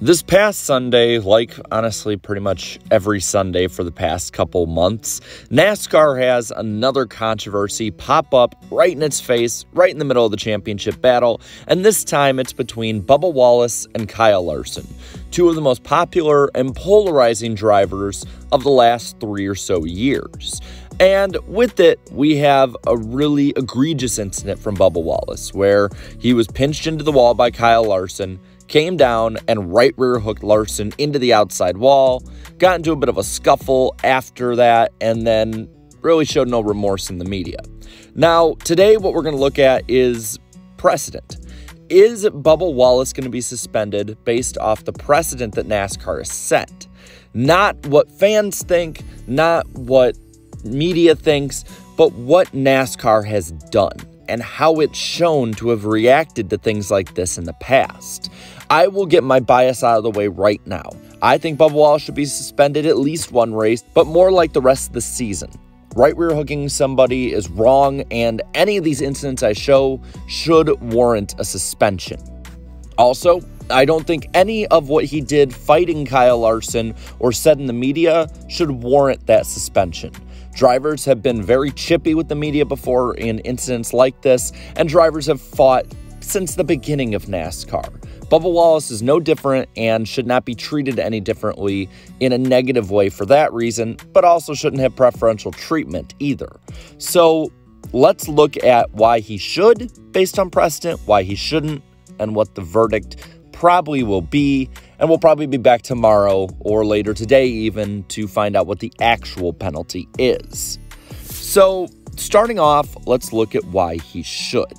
This past Sunday, like honestly pretty much every Sunday for the past couple months, NASCAR has another controversy pop up right in its face, right in the middle of the championship battle, and this time it's between Bubba Wallace and Kyle Larson, two of the most popular and polarizing drivers of the last 3 or so years. And with it, we have a really egregious incident from Bubba Wallace, where he was pinched into the wall by Kyle Larson, came down and right rear hooked Larson into the outside wall, got into a bit of a scuffle after that, and then really showed no remorse in the media. Now, today what we're going to look at is precedent. Is Bubba Wallace going to be suspended based off the precedent that NASCAR has set? Not what fans think, not what media thinks, but what NASCAR has done and how it's shown to have reacted to things like this in the past. I will get my bias out of the way right now. I think Bubba Wallace should be suspended at least one race, but more like the rest of the season. Right rear hooking somebody is wrong, and any of these incidents I show should warrant a suspension. Also, I don't think any of what he did fighting Kyle Larson or said in the media should warrant that suspension. Drivers have been very chippy with the media before in incidents like this, and drivers have fought since the beginning of NASCAR. Bubba Wallace is no different and should not be treated any differently in a negative way for that reason, but also shouldn't have preferential treatment either. So let's look at why he should based on precedent, why he shouldn't, and what the verdict probably will be. And we'll probably be back tomorrow or later today even to find out what the actual penalty is. So starting off, let's look at why he should.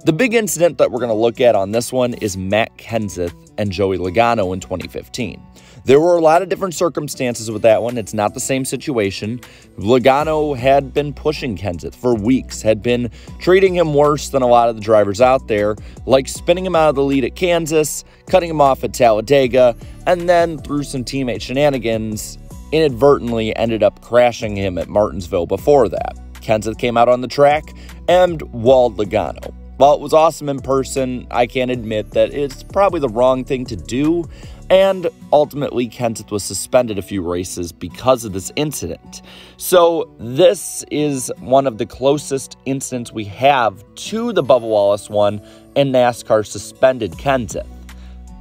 The big incident that we're going to look at on this one is Matt Kenseth and Joey Logano in 2015. There were a lot of different circumstances with that one. It's not the same situation. Logano had been pushing Kenseth for weeks, had been treating him worse than a lot of the drivers out there, like spinning him out of the lead at Kansas, cutting him off at Talladega, and then through some teammate shenanigans, inadvertently ended up crashing him at Martinsville before that. Kenseth came out on the track and walled Logano. While it was awesome in person, I can admit that it's probably the wrong thing to do, and ultimately Kenseth was suspended a few races because of this incident. So this is one of the closest incidents we have to the Bubba Wallace one, and NASCAR suspended Kenseth.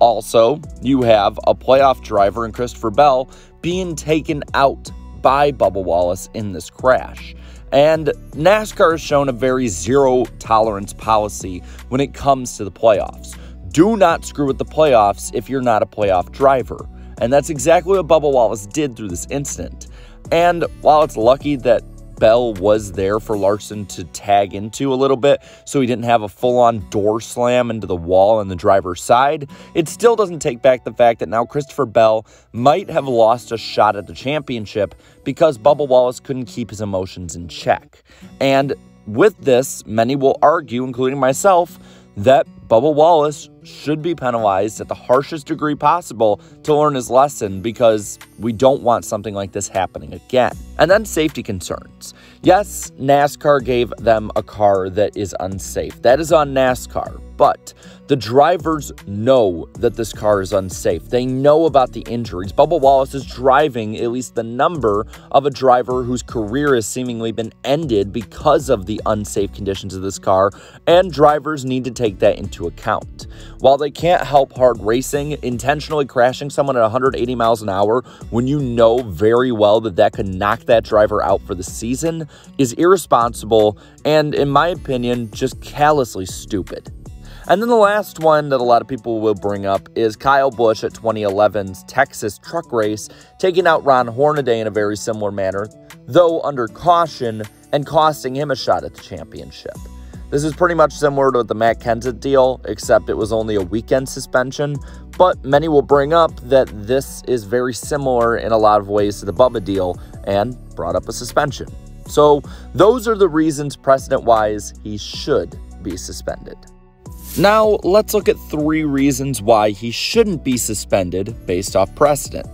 Also, you have a playoff driver in Christopher Bell being taken out by Bubba Wallace in this crash. And NASCAR has shown a very zero-tolerance policy when it comes to the playoffs. Do not screw with the playoffs if you're not a playoff driver. And that's exactly what Bubba Wallace did through this incident. And while it's lucky that Bell was there for Larson to tag into a little bit so he didn't have a full-on door slam into the wall on the driver's side, it still doesn't take back the fact that now Christopher Bell might have lost a shot at the championship because Bubba Wallace couldn't keep his emotions in check. And with this, many will argue, including myself, that Bubba Wallace should be penalized at the harshest degree possible to learn his lesson, because we don't want something like this happening again. And then safety concerns. Yes, NASCAR gave them a car that is unsafe. That is on NASCAR. But the drivers know that this car is unsafe. They know about the injuries. Bubba Wallace is driving at least the number of a driver whose career has seemingly been ended because of the unsafe conditions of this car, and drivers need to take that into account. While they can't help hard racing, intentionally crashing someone at 180 miles an hour when you know very well that that could knock that driver out for the season is irresponsible and, in my opinion, just callously stupid. And then the last one that a lot of people will bring up is Kyle Busch at 2011's Texas truck race, taking out Ron Hornaday in a very similar manner, though under caution, and costing him a shot at the championship. This is pretty much similar to the Matt Kenseth deal, except it was only a weekend suspension, but many will bring up that this is very similar in a lot of ways to the Bubba deal and brought up a suspension. So those are the reasons precedent-wise he should be suspended. Now, let's look at 3 reasons why he shouldn't be suspended based off precedent.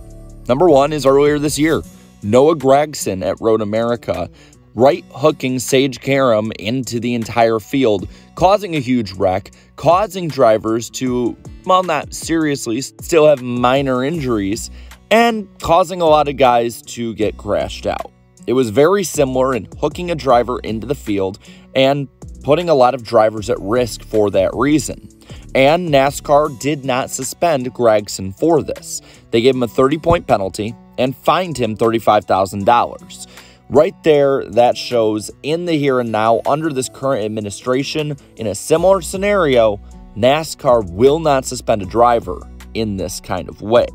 Number 1 is earlier this year. Noah Gragson at Road America right hooking Sage Karam into the entire field causing a huge wreck, causing drivers to, well, not seriously, still have minor injuries, and causing a lot of guys to get crashed out. It was very similar in hooking a driver into the field and putting a lot of drivers at risk for that reason. And NASCAR did not suspend Gragson for this. They gave him a 30-point penalty and fined him $35,000. Right there, that shows in the here and now, under this current administration, in a similar scenario, NASCAR will not suspend a driver in this kind of way.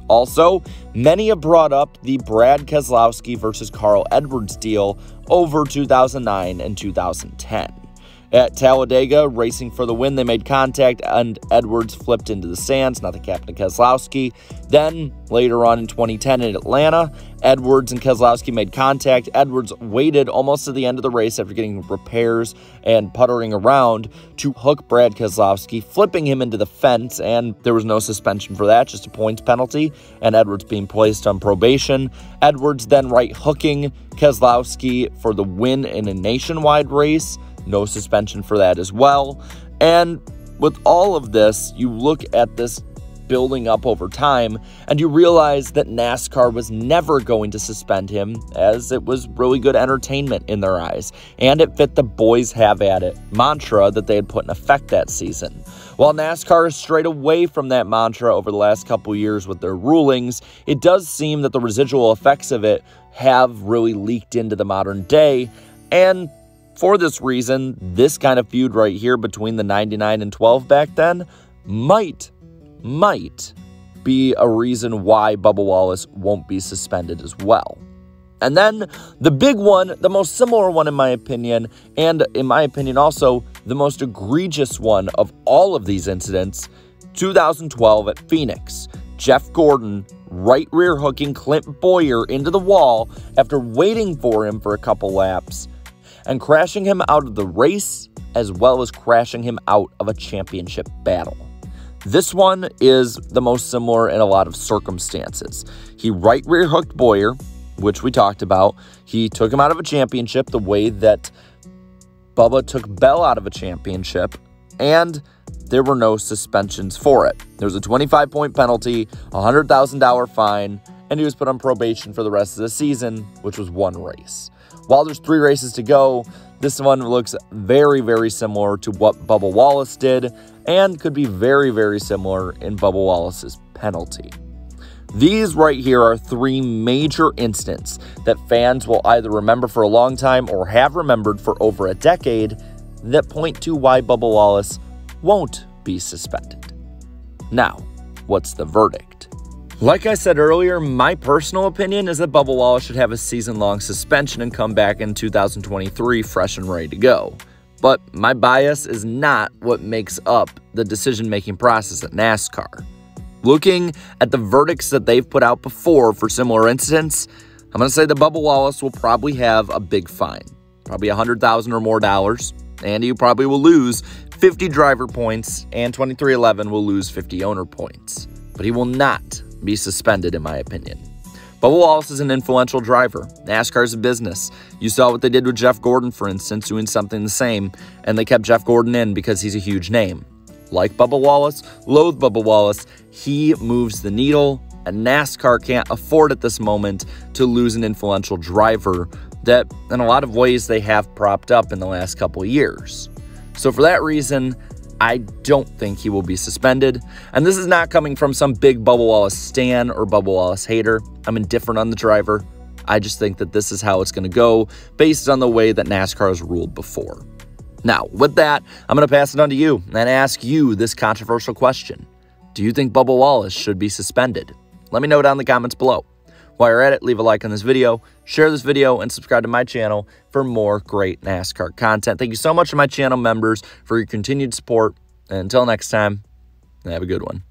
Also, many have brought up the Brad Keselowski versus Carl Edwards deal over 2009 and 2010. At Talladega, racing for the win, they made contact and Edwards flipped into the stands, not the captain Keselowski. Then, later on in 2010 in Atlanta, Edwards and Keselowski made contact. Edwards waited almost to the end of the race after getting repairs and puttering around to hook Brad Keselowski, flipping him into the fence, and there was no suspension for that, just a points penalty, and Edwards being placed on probation. Edwards then right-hooking Keselowski for the win in a nationwide race. No suspension for that as well. And with all of this, you look at this building up over time and you realize that NASCAR was never going to suspend him, as it was really good entertainment in their eyes, and it fit the boys have at it mantra that they had put in effect that season. While NASCAR has strayed away from that mantra over the last couple years with their rulings, it does seem that the residual effects of it have really leaked into the modern day, and for this reason, this kind of feud right here between the 99 and 12 back then might be a reason why Bubba Wallace won't be suspended as well. And then the big one, the most similar one in my opinion, and in my opinion also the most egregious one of all of these incidents, 2012 at Phoenix. Jeff Gordon right rear hooking Clint Bowyer into the wall after waiting for him for a couple laps, and crashing him out of the race, as well as crashing him out of a championship battle. This one is the most similar in a lot of circumstances. He right rear hooked Bowyer, which we talked about. He took him out of a championship the way that Bubba took Bell out of a championship, and there were no suspensions for it. There was a 25-point penalty, a $100,000 fine, and he was put on probation for the rest of the season, which was one race. While there's 3 races to go, this one looks very, very similar to what Bubba Wallace did, and could be very, very similar in Bubba Wallace's penalty. These right here are 3 major incidents that fans will either remember for a long time or have remembered for over a decade that point to why Bubba Wallace won't be suspended. Now, what's the verdict? Like I said earlier, my personal opinion is that Bubba Wallace should have a season-long suspension and come back in 2023 fresh and ready to go. But my bias is not what makes up the decision-making process at NASCAR. Looking at the verdicts that they've put out before for similar incidents, I'm going to say that Bubba Wallace will probably have a big fine, probably $100,000 or more dollars, and he probably will lose 50 driver points, and 2311 will lose 50 owner points. But he will not be suspended, in my opinion. Bubba Wallace is an influential driver. NASCAR is a business. You saw what they did with Jeff Gordon, for instance, doing something the same, and they kept Jeff Gordon in because he's a huge name. Like Bubba Wallace, loathe Bubba Wallace, he moves the needle, and NASCAR can't afford at this moment to lose an influential driver that, in a lot of ways, they have propped up in the last couple of years. So for that reason, I don't think he will be suspended, and this is not coming from some big Bubba Wallace stan or Bubba Wallace hater. I'm indifferent on the driver. I just think that this is how it's going to go based on the way that NASCAR has ruled before. Now, with that, I'm going to pass it on to you and ask you this controversial question. Do you think Bubba Wallace should be suspended? Let me know down in the comments below. While you're at it, leave a like on this video, share this video, and subscribe to my channel for more great NASCAR content. Thank you so much to my channel members for your continued support. And until next time, have a good one.